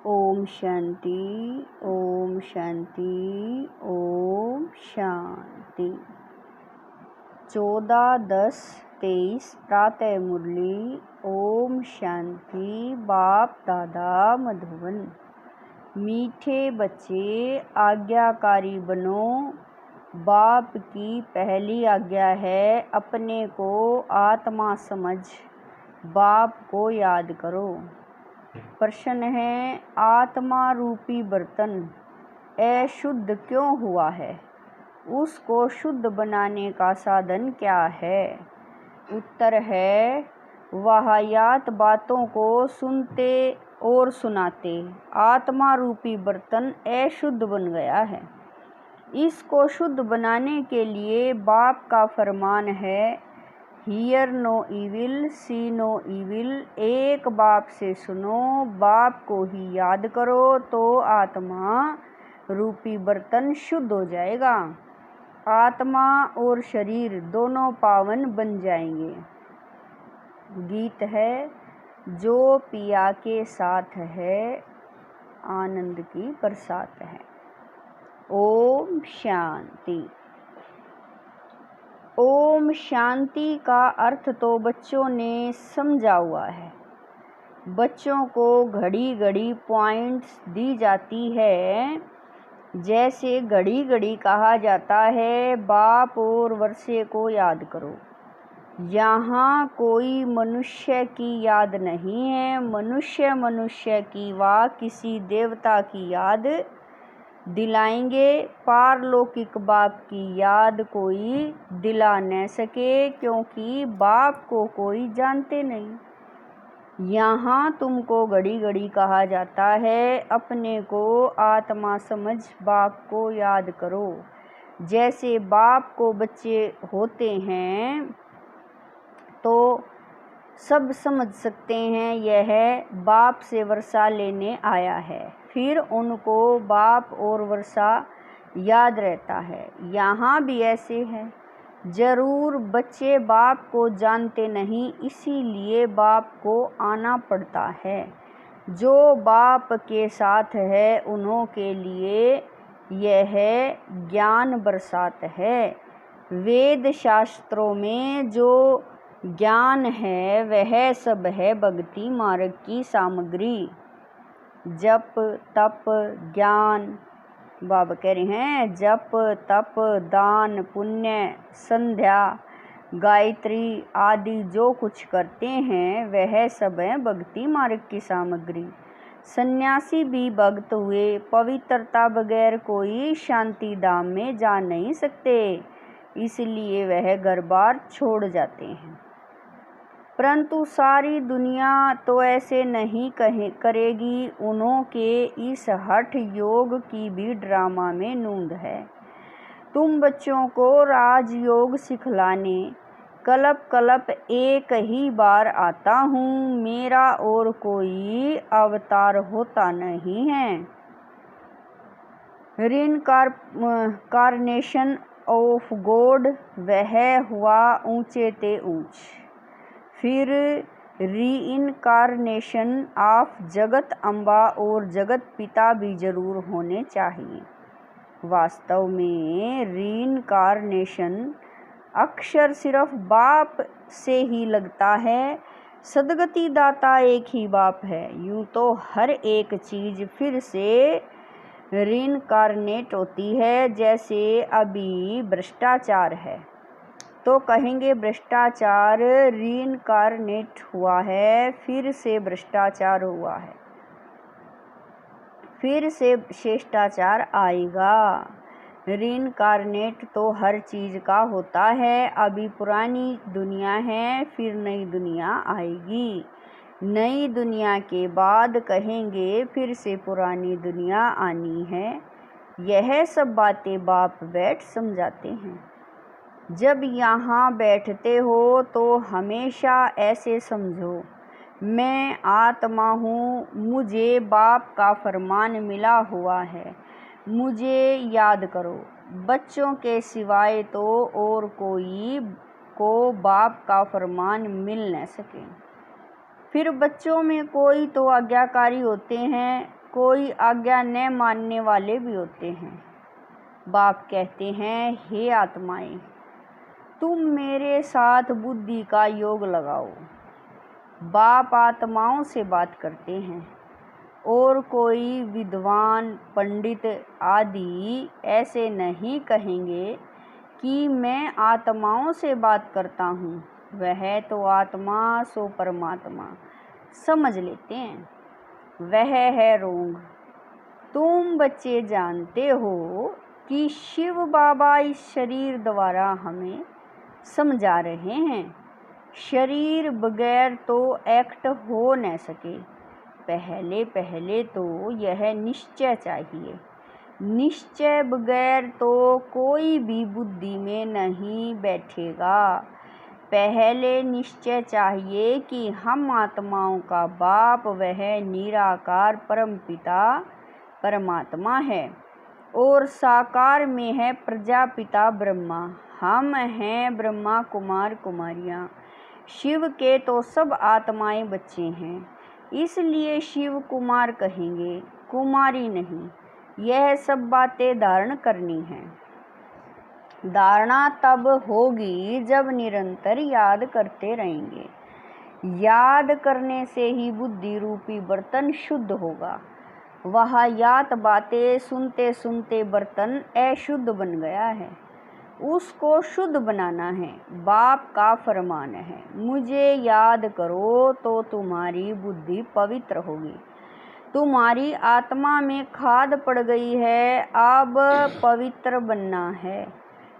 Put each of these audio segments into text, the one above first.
ओम शांति, ओम शांति, ओम शांति। 14-10-23 प्रातः मुरली। ओम शांति। बाप दादा मधुबन। मीठे बच्चे आज्ञाकारी बनो। बाप की पहली आज्ञा है अपने को आत्मा समझ बाप को याद करो। प्रश्न है, आत्मा रूपी बर्तन अशुद्ध क्यों हुआ है? उसको शुद्ध बनाने का साधन क्या है? उत्तर है, वाहियात बातों को सुनते और सुनाते आत्मा रूपी बर्तन अशुद्ध बन गया है। इसको शुद्ध बनाने के लिए बाप का फरमान है, hear no evil, see no evil. एक बाप से सुनो, बाप को ही याद करो तो आत्मा रूपी बर्तन शुद्ध हो जाएगा। आत्मा और शरीर दोनों पावन बन जाएंगे। गीत है, जो पिया के साथ है आनंद की बरसात है। ओम शांति। ओम शांति का अर्थ तो बच्चों ने समझा हुआ है। बच्चों को घड़ी घड़ी पॉइंट्स दी जाती है। जैसे घड़ी घड़ी कहा जाता है, बाप और वर्षे को याद करो। यहाँ कोई मनुष्य की याद नहीं है। मनुष्य की व किसी देवता की याद दिलाएंगे। पारलौकिक बाप की याद कोई दिला न सके, क्योंकि बाप को कोई जानते नहीं। यहाँ तुमको घड़ी घड़ी कहा जाता है, अपने को आत्मा समझ बाप को याद करो। जैसे बाप को बच्चे होते हैं तो सब समझ सकते हैं यह बाप से वर्षा लेने आया है। फिर उनको बाप और वर्षा याद रहता है। यहाँ भी ऐसे है। जरूर बच्चे बाप को जानते नहीं, इसीलिए बाप को आना पड़ता है। जो बाप के साथ है उन्हों के लिए यह ज्ञान बरसात है। वेद शास्त्रों में जो ज्ञान है वह सब है भक्ति मार्ग की सामग्री। जप तप ज्ञान, बाबा कह रहे हैं, जप तप दान पुण्य संध्या गायत्री आदि जो कुछ करते हैं वह सब है भक्ति मार्ग की सामग्री। सन्यासी भी भक्त हुए पवित्रता बगैर कोई शांति धाम में जा नहीं सकते, इसलिए वह घर बार छोड़ जाते हैं। परंतु सारी दुनिया तो ऐसे नहीं करेगी। उन्हों के इस हठ योग की भी ड्रामा में नूंद है। तुम बच्चों को राजयोग सिखलाने कल्प कल्प एक ही बार आता हूँ। मेरा और कोई अवतार होता नहीं है। रिनकारनेशन ऑफ गॉड वह हुआ ऊंचे ते ऊंच। फिर रीइनकारनेशन ऑफ जगत अम्बा और जगत पिता भी जरूर होने चाहिए। वास्तव में रीइनकारनेशन अक्सर सिर्फ बाप से ही लगता है। सदगति दाता एक ही बाप है। यूं तो हर एक चीज फिर से रीइनकारनेट होती है। जैसे अभी भ्रष्टाचार है तो कहेंगे भ्रष्टाचार रीइनकारनेट हुआ है, फिर से भ्रष्टाचार हुआ है, फिर से शिष्टाचार आएगा। रीइनकारनेट तो हर चीज का होता है। अभी पुरानी दुनिया है, फिर नई दुनिया आएगी। नई दुनिया के बाद कहेंगे फिर से पुरानी दुनिया आनी है। यह सब बातें बाप बैठ समझाते हैं। जब यहाँ बैठते हो तो हमेशा ऐसे समझो, मैं आत्मा हूँ, मुझे बाप का फरमान मिला हुआ है, मुझे याद करो। बच्चों के सिवाय तो और कोई को बाप का फरमान मिल न सके। फिर बच्चों में कोई तो आज्ञाकारी होते हैं, कोई आज्ञा न मानने वाले भी होते हैं। बाप कहते हैं, हे आत्माएं, तुम मेरे साथ बुद्धि का योग लगाओ। बाप आत्माओं से बात करते हैं और कोई विद्वान पंडित आदि ऐसे नहीं कहेंगे कि मैं आत्माओं से बात करता हूँ। वह तो आत्मा सो परमात्मा समझ लेते हैं, वह है रोंग। तुम बच्चे जानते हो कि शिव बाबा इस शरीर द्वारा हमें समझा रहे हैं। शरीर बगैर तो एक्ट हो न सके। पहले पहले तो यह निश्चय चाहिए। निश्चय बगैर तो कोई भी बुद्धि में नहीं बैठेगा। पहले निश्चय चाहिए कि हम आत्माओं का बाप वह निराकार परमपिता परमात्मा है और साकार में है प्रजापिता ब्रह्मा। हम हैं ब्रह्मा कुमार कुमारियाँ। शिव के तो सब आत्माएं बच्चे हैं, इसलिए शिव कुमार कहेंगे, कुमारी नहीं। यह सब बातें धारण करनी है। धारणा तब होगी जब निरंतर याद करते रहेंगे। याद करने से ही बुद्धि रूपी बर्तन शुद्ध होगा। वह याद बातें सुनते सुनते बर्तन अशुद्ध बन गया है, उसको शुद्ध बनाना है। बाप का फरमान है, मुझे याद करो तो तुम्हारी बुद्धि पवित्र होगी। तुम्हारी आत्मा में खाद पड़ गई है, अब पवित्र बनना है।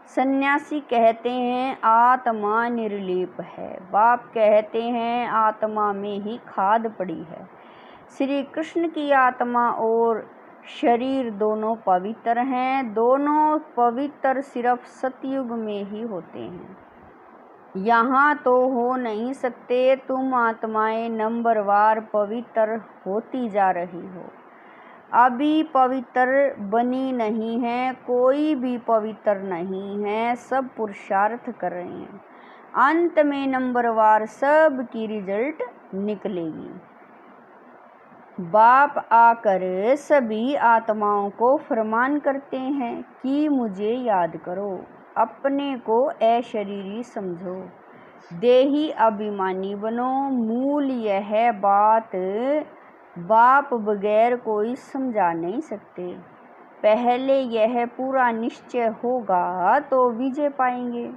सन्यासी कहते हैं आत्मा निर्लेप है। बाप कहते हैं आत्मा में ही खाद पड़ी है। श्री कृष्ण की आत्मा और शरीर दोनों पवित्र हैं। दोनों पवित्र सिर्फ सतयुग में ही होते हैं, यहाँ तो हो नहीं सकते। तुम आत्माएं नंबरवार पवित्र होती जा रही हो, अभी पवित्र बनी नहीं है। कोई भी पवित्र नहीं है, सब पुरुषार्थ कर रहे हैं। अंत में नंबरवार सब की रिजल्ट निकलेगी। बाप आकर सभी आत्माओं को फरमान करते हैं कि मुझे याद करो, अपने को अशरीरी समझो, देही अभिमानी बनो। मूल यह बात बाप बगैर कोई समझा नहीं सकते। पहले यह पूरा निश्चय होगा तो विजय पाएंगे,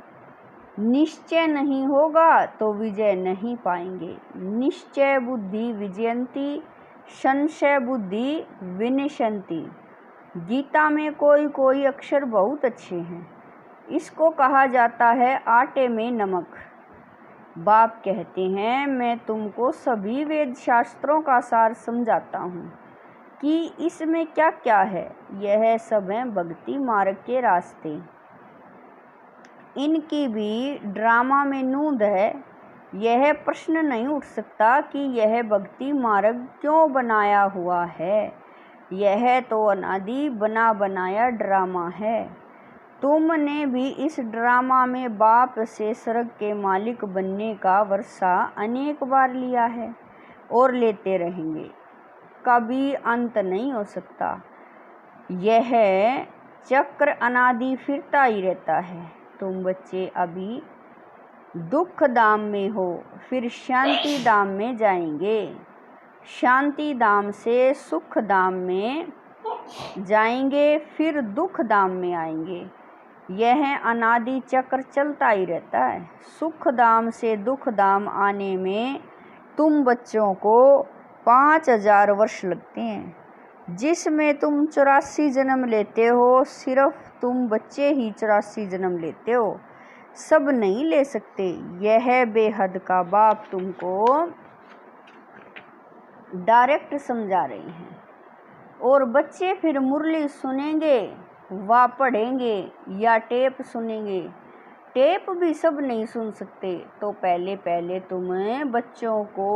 निश्चय नहीं होगा तो विजय नहीं पाएंगे। निश्चय बुद्धि विजयंती, संशय बुद्धि विनशंति। गीता में कोई कोई अक्षर बहुत अच्छे हैं, इसको कहा जाता है आटे में नमक। बाप कहते हैं, मैं तुमको सभी वेद शास्त्रों का सार समझाता हूँ कि इसमें क्या क्या है। यह सब है भक्ति मार्ग के रास्ते। इनकी भी ड्रामा में नूंद है। यह प्रश्न नहीं उठ सकता कि यह भक्ति मार्ग क्यों बनाया हुआ है। यह तो अनादि बना बनाया ड्रामा है। तुमने भी इस ड्रामा में बाप से स्वर्ग के मालिक बनने का वर्षा अनेक बार लिया है और लेते रहेंगे, कभी अंत नहीं हो सकता। यह चक्र अनादि फिरता ही रहता है। तुम बच्चे अभी दुख धाम में हो, फिर शांति धाम में जाएंगे। शांति धाम से सुख धाम में जाएंगे, फिर दुख धाम में आएंगे। यह अनादि चक्र चलता ही रहता है। सुख धाम से दुख धाम आने में तुम बच्चों को 5000 वर्ष लगते हैं। जिसमें तुम 84 जन्म लेते हो, सिर्फ तुम बच्चे ही 84 जन्म लेते हो, सब नहीं ले सकते। यह बेहद का बाप तुमको डायरेक्ट समझा रहे हैं। और बच्चे फिर मुरली सुनेंगे व पढ़ेंगे या टेप सुनेंगे। टेप भी सब नहीं सुन सकते, तो पहले पहले तुम्हें बच्चों को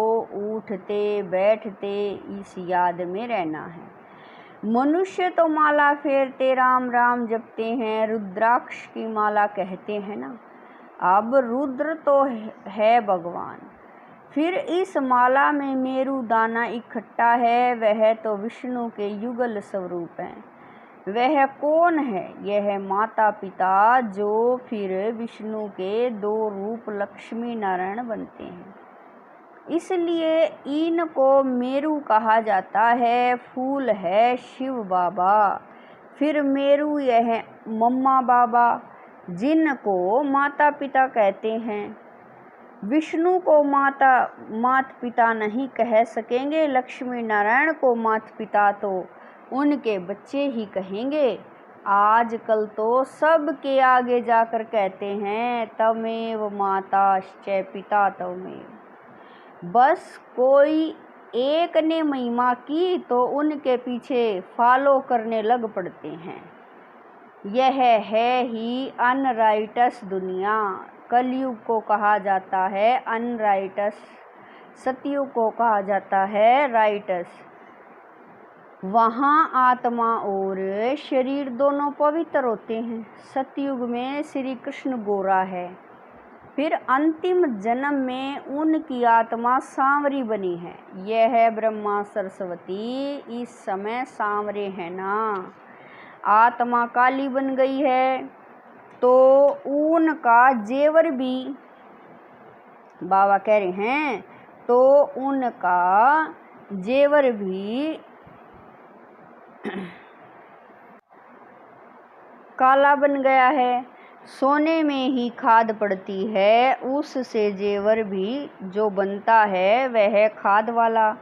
उठते बैठते इस याद में रहना है। मनुष्य तो माला फेरते राम राम जपते हैं, रुद्राक्ष की माला कहते हैं ना। अब रुद्र तो है भगवान, फिर इस माला में मेरु दाना इकट्ठा है, वह तो विष्णु के युगल स्वरूप है। वह कौन है? यह माता पिता, जो फिर विष्णु के दो रूप लक्ष्मी नारायण बनते हैं। इसलिए इनको मेरु कहा जाता है। फूल है शिव बाबा, फिर मेरु यह मम्मा बाबा, जिनको माता पिता कहते हैं। विष्णु को माता पिता नहीं कह सकेंगे, लक्ष्मी नारायण को माता पिता तो उनके बच्चे ही कहेंगे। आजकल तो सबके आगे जाकर कहते हैं तमेव माताश्च पिता तमेव। बस कोई एक ने महिमा की तो उनके पीछे फॉलो करने लग पड़ते हैं। यह है ही अनराइटस दुनिया। कलयुग को कहा जाता है अनराइटस, सतयुग को कहा जाता है राइटस। वहाँ आत्मा और शरीर दोनों पवित्र होते हैं। सतयुग में श्री कृष्ण गोरा है, फिर अंतिम जन्म में उनकी आत्मा सांवरी बनी है। यह ब्रह्मा सरस्वती इस समय सांवरे हैं ना। आत्मा काली बन गई है तो उनका जेवर भी, बाबा कह रहे हैं, तो उनका जेवर भी काला बन गया है। सोने में ही खाद पड़ती है, उससे जेवर भी जो बनता है वह खाद वाला।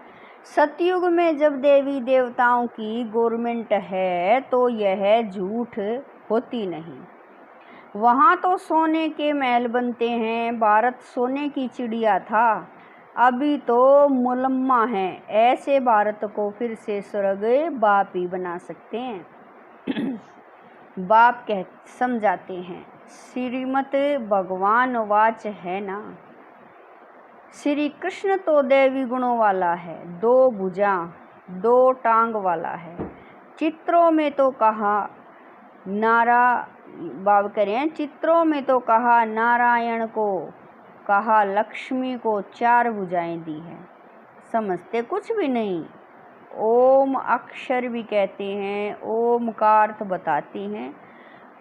सतयुग में जब देवी देवताओं की गवर्नमेंट है तो यह झूठ होती नहीं। वहाँ तो सोने के महल बनते हैं। भारत सोने की चिड़िया था, अभी तो मुलम्मा है। ऐसे भारत को फिर से स्वर्ग बाप ही बना सकते हैं। बाप समझाते हैं, श्रीमत भगवान वाच है ना। श्री कृष्ण तो देवी गुणों वाला है, दो भुजा दो टांग वाला है। चित्रों में तो कहा बाब करें, चित्रों में तो कहा नारायण को, कहा लक्ष्मी को चार भुजाएं दी है। समझते कुछ भी नहीं। ओम अक्षर भी कहते हैं, ओम का अर्थ बताते हैं।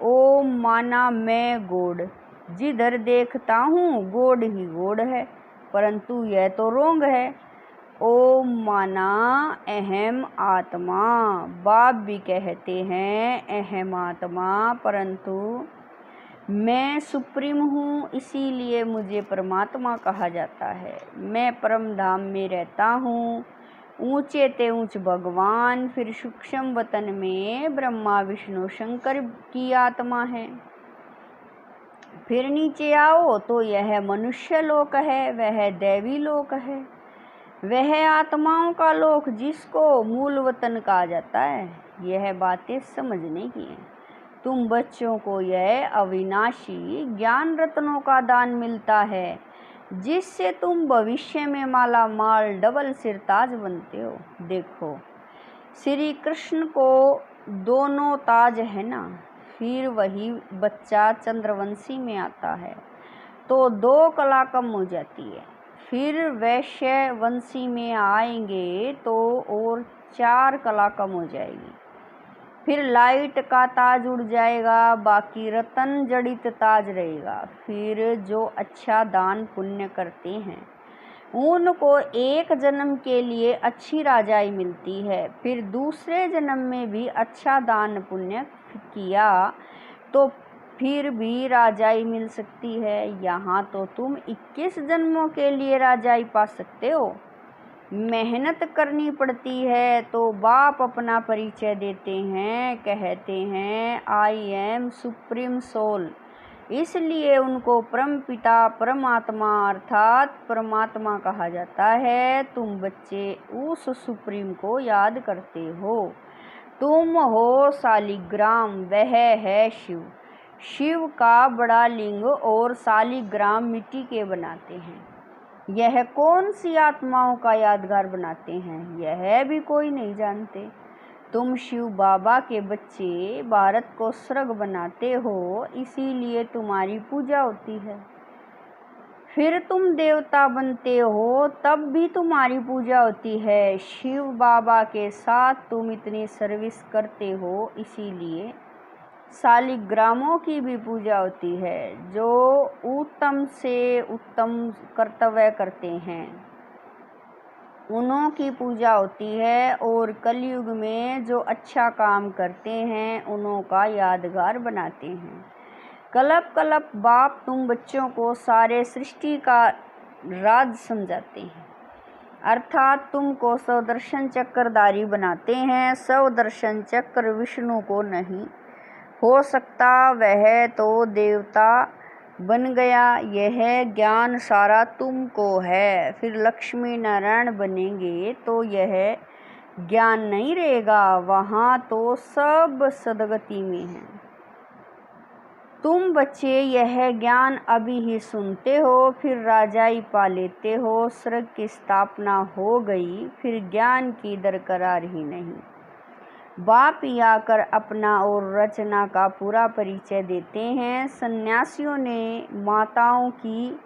ओम माना मैं गोड, जिधर देखता हूँ गोड ही गोड है, परंतु यह तो रोंग है। ओम माना अहम आत्मा, बाप भी कहते हैं अहम आत्मा, परंतु मैं सुप्रीम हूँ, इसीलिए मुझे परमात्मा कहा जाता है। मैं परम धाम में रहता हूँ, ऊंचे ते ऊंच भगवान, फिर सूक्ष्म वतन में ब्रह्मा विष्णु शंकर की आत्मा है। फिर नीचे आओ तो यह मनुष्य लोक है, वह दैवी लोक है, वह आत्माओं का लोक जिसको मूल वतन कहा जाता है। यह बातें समझने की हैं। तुम बच्चों को यह अविनाशी ज्ञान रत्नों का दान मिलता है, जिससे तुम भविष्य में माला माल डबल सिरताज बनते हो। देखो श्री कृष्ण को दोनों ताज है ना, फिर वही बच्चा चंद्रवंशी में आता है तो दो कला कम हो जाती है। फिर वैश्य वंशी में आएंगे तो और चार कला कम हो जाएगी। फिर लाइट का ताज उड़ जाएगा, बाकी रतन जड़ित ताज रहेगा। फिर जो अच्छा दान पुण्य करते हैं उनको एक जन्म के लिए अच्छी राजाई मिलती है। फिर दूसरे जन्म में भी अच्छा दान पुण्य किया तो फिर भी राजाई मिल सकती है। यहाँ तो तुम 21 जन्मों के लिए राजाई पा सकते हो। मेहनत करनी पड़ती है तो बाप अपना परिचय देते हैं, कहते हैं आई एम सुप्रीम सोल, इसलिए उनको परम पिता परमात्मा अर्थात परमात्मा कहा जाता है। तुम बच्चे उस सुप्रीम को याद करते हो। तुम हो शालिग्राम, वह है शिव। शिव का बड़ा लिंग और शालिग्राम मिट्टी के बनाते हैं। यह कौन सी आत्माओं का यादगार बनाते हैं, यह भी कोई नहीं जानते। तुम शिव बाबा के बच्चे भारत को स्वर्ग बनाते हो, इसीलिए तुम्हारी पूजा होती है। फिर तुम देवता बनते हो, तब भी तुम्हारी पूजा होती है। शिव बाबा के साथ तुम इतनी सर्विस करते हो, इसीलिए शालिग्रामों की भी पूजा होती है, जो उत्तम से उत्तम कर्तव्य करते हैं, उन्हों की पूजा होती है। और कलयुग में जो अच्छा काम करते हैं, उन्हों का यादगार बनाते हैं। कलप कलप बाप तुम बच्चों को सारे सृष्टि का राज समझाते हैं, अर्थात तुमको सौदर्शन चक्रधारी बनाते हैं। सौदर्शन चक्र विष्णु को नहीं हो सकता, वह तो देवता बन गया। यह ज्ञान सारा तुमको है। फिर लक्ष्मी नारायण बनेंगे तो यह ज्ञान नहीं रहेगा, वहाँ तो सब सदगति में है। तुम बच्चे यह ज्ञान अभी ही सुनते हो, फिर राजाई पा लेते हो, स्वर्ग की स्थापना हो गई, फिर ज्ञान की दरकरार ही नहीं। बाप ही आकर अपना और रचना का पूरा परिचय देते हैं। सन्यासियों ने माताओं की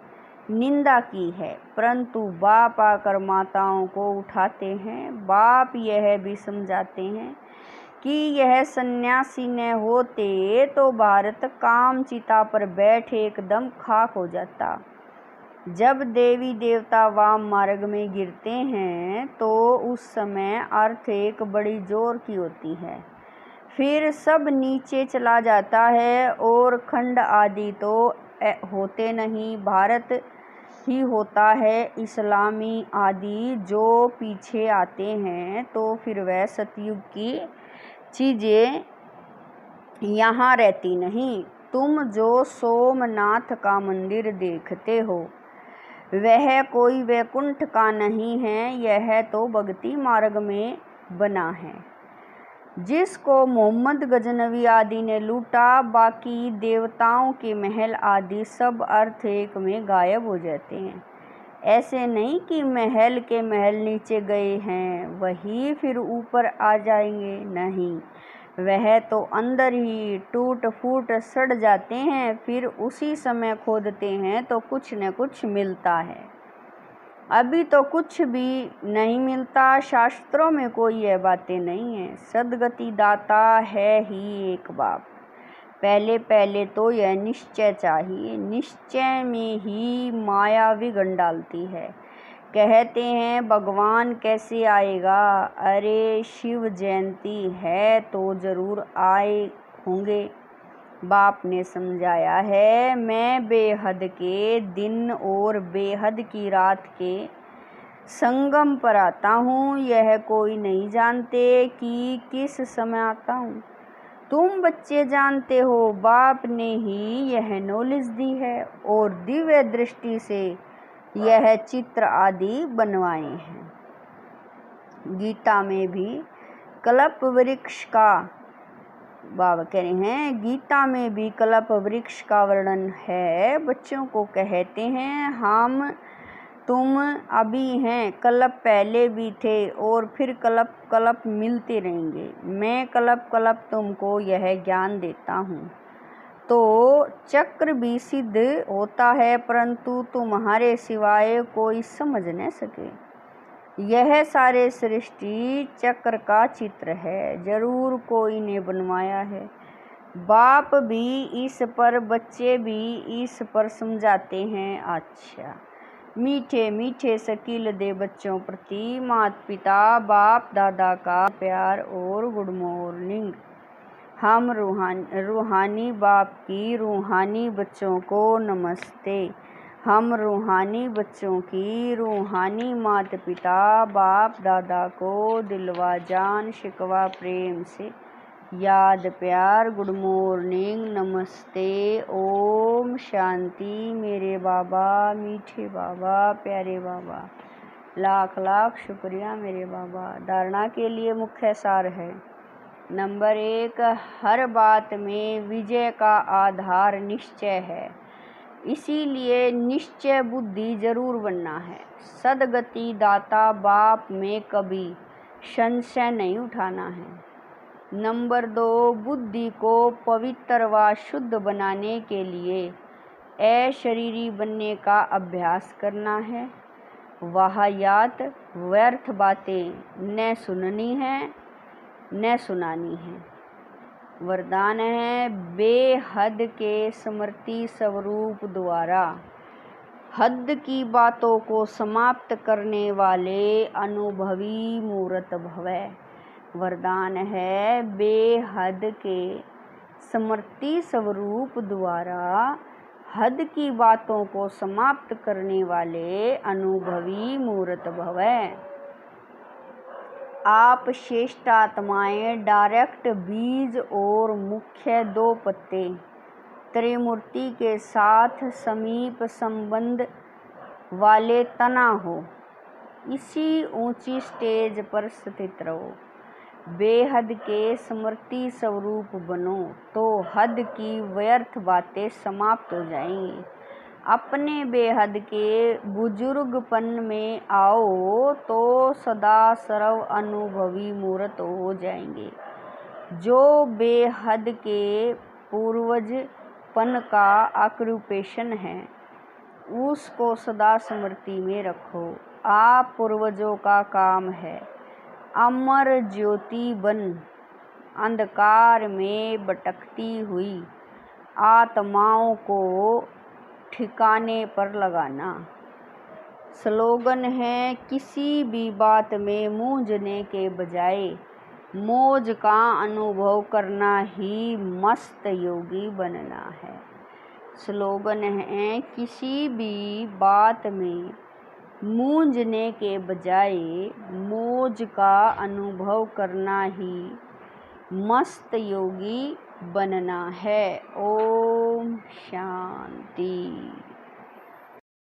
निंदा की है, परंतु बाप आकर माताओं को उठाते हैं। बाप यह भी समझाते हैं कि यह सन्यासी न होते तो भारत काम चिता पर बैठे एकदम खाक हो जाता। जब देवी देवता वाम मार्ग में गिरते हैं तो उस समय अर्थ एक बड़ी जोर की होती है, फिर सब नीचे चला जाता है और खंड आदि तो होते नहीं, भारत ही होता है। इस्लामी आदि जो पीछे आते हैं तो फिर वह सतयुग की चीज़ें यहाँ रहती नहीं। तुम जो सोमनाथ का मंदिर देखते हो, वह कोई वैकुंठ का नहीं है, यह तो भक्ति मार्ग में बना है, जिसको मोहम्मद गजनवी आदि ने लूटा। बाकी देवताओं के महल आदि सब अर्थ एक में गायब हो जाते हैं। ऐसे नहीं कि महल के महल नीचे गए हैं, वही फिर ऊपर आ जाएंगे, नहीं, वह तो अंदर ही टूट फूट सड़ जाते हैं। फिर उसी समय खोदते हैं तो कुछ न कुछ मिलता है। अभी तो कुछ भी नहीं मिलता। शास्त्रों में कोई यह बातें नहीं है। सदगति दाता है ही एक बाप। पहले पहले तो यह निश्चय चाहिए, निश्चय में ही माया विघन डालती है। कहते हैं भगवान कैसे आएगा? अरे शिव जयंती है तो जरूर आए होंगे। बाप ने समझाया है, मैं बेहद के दिन और बेहद की रात के संगम पर आता हूँ। यह कोई नहीं जानते कि किस समय आता हूँ। तुम बच्चे जानते हो, बाप ने ही यह नॉलेज दी है और दिव्य दृष्टि से यह चित्र आदि बनवाए हैं। गीता में भी कल्प वृक्ष का, बाबा कह रहे हैं, गीता में भी कल्प वृक्ष का वर्णन है। बच्चों को कहते हैं, हम तुम अभी हैं, कल्प पहले भी थे और फिर कल्प कल्प मिलते रहेंगे। मैं कल्प कल्प तुमको यह ज्ञान देता हूँ तो चक्र भी सिद्ध होता है, परंतु तुम्हारे सिवाय कोई समझ न सके। यह सारे सृष्टि चक्र का चित्र है, जरूर कोई ने बनवाया है। बाप भी इस पर, बच्चे भी इस पर समझाते हैं। अच्छा, मीठे मीठे शकील दे बच्चों प्रति माता पिता बाप दादा का प्यार और गुड मॉर्निंग। हम रूहानी बाप की रूहानी बच्चों को नमस्ते। हम रूहानी बच्चों की रूहानी माता पिता बाप दादा को दिलवा जान शिकवा प्रेम से याद प्यार गुड मॉर्निंग नमस्ते ओम शांति। मेरे बाबा, मीठे बाबा, प्यारे बाबा, लाख लाख शुक्रिया मेरे बाबा। धारणा के लिए मुख्य सार है। नंबर 1, हर बात में विजय का आधार निश्चय है, इसीलिए निश्चय बुद्धि जरूर बनना है। सदगति दाता बाप में कभी संशय नहीं उठाना है। नंबर 2, बुद्धि को पवित्र व शुद्ध बनाने के लिए अशरीरी बनने का अभ्यास करना है। वाहियात व्यर्थ बातें न सुननी है न सुनानी है। वरदान है बेहद के स्मृति स्वरूप द्वारा हद की बातों को समाप्त करने वाले अनुभवी मूर्त भवै। वरदान है बेहद के स्मृति स्वरूप द्वारा हद की बातों को समाप्त करने वाले अनुभवी मूर्त भवै। आप श्रेष्ठात्माएं डायरेक्ट बीज और मुख्य 2 पत्ते त्रिमूर्ति के साथ समीप संबंध वाले तना हो। इसी ऊंची स्टेज पर स्थित रहो। बेहद के स्मृति स्वरूप बनो तो हद की व्यर्थ बातें समाप्त हो जाएंगी। अपने बेहद के बुजुर्गपन में आओ तो सदा सर्व अनुभवी मूर्त हो जाएंगे। जो बेहद के पूर्वजपन का ऑक्यूपेशन है उसको सदा स्मृति में रखो। आप पूर्वजों का काम है अमर ज्योति बन अंधकार में भटकती हुई आत्माओं को ठिकाने पर लगाना। स्लोगन है किसी भी बात में मूंझने के बजाय मौज का अनुभव करना ही मस्त योगी बनना है। स्लोगन है किसी भी बात में मूंझने के बजाय मौज का अनुभव करना ही मस्त योगी बनना है। ओम शांति।